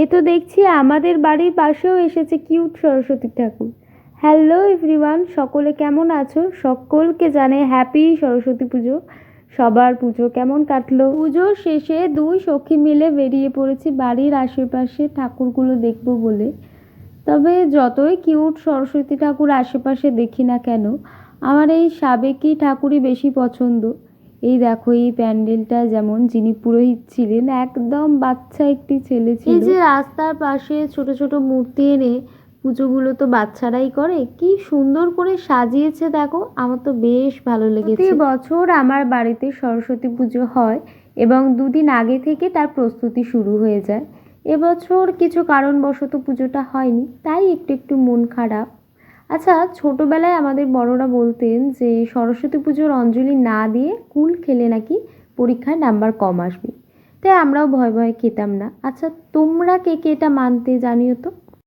এ তো দেখছি আমাদের বাড়ির পাশেও এসেছে কিউট সরস্বতী ঠাকুর। হ্যালো এভরিওয়ান, সকলে কেমন আছো? সকলকে জানাই হ্যাপি সরস্বতী পুজো। সবার পুজো কেমন কাটলো? পুজোর শেষে দুই সখী মিলে বেরিয়ে পড়েছি বাড়ির আশেপাশে ঠাকুরগুলো দেখবো বলে। তবে যতই কিউট সরস্বতী ঠাকুর আশেপাশে দেখি না কেন, আমার এই সাবেকি ঠাকুরই বেশি পছন্দ। এই দেখো, এই প্যান্ডেলটা যেমন, যিনি পুরোহিত ছিলেন একদম বাচ্চা একটি ছেলে ছিল। এই যে রাস্তার পাশে ছোট ছোট মূর্তি এনে পুজোগুলো তো বাচ্চারাই করে, কি সুন্দর করে সাজিয়েছে দেখো, আমার তো বেশ ভালো লেগেছে। প্রতি বছর আমার বাড়িতে সরস্বতী পুজো হয় এবং দুদিন আগে থেকে তার প্রস্তুতি শুরু হয়ে যায়। এবছর কিছু কারণবশত পুজোটা হয়নি, তাই একটু একটু মন খারাপ। আচ্ছা, ছোটবেলায় আমাদের বড়রা বলতেন যে সরস্বতী পুজোর অঞ্জলি না দিয়ে কুল খেলে নাকি পরীক্ষায় নাম্বার কম আসবে, তাই আমরাও ভয় ভয়ে খেতাম না। আচ্ছা, তোমরা কে কে এটা মানতে জানিও তো।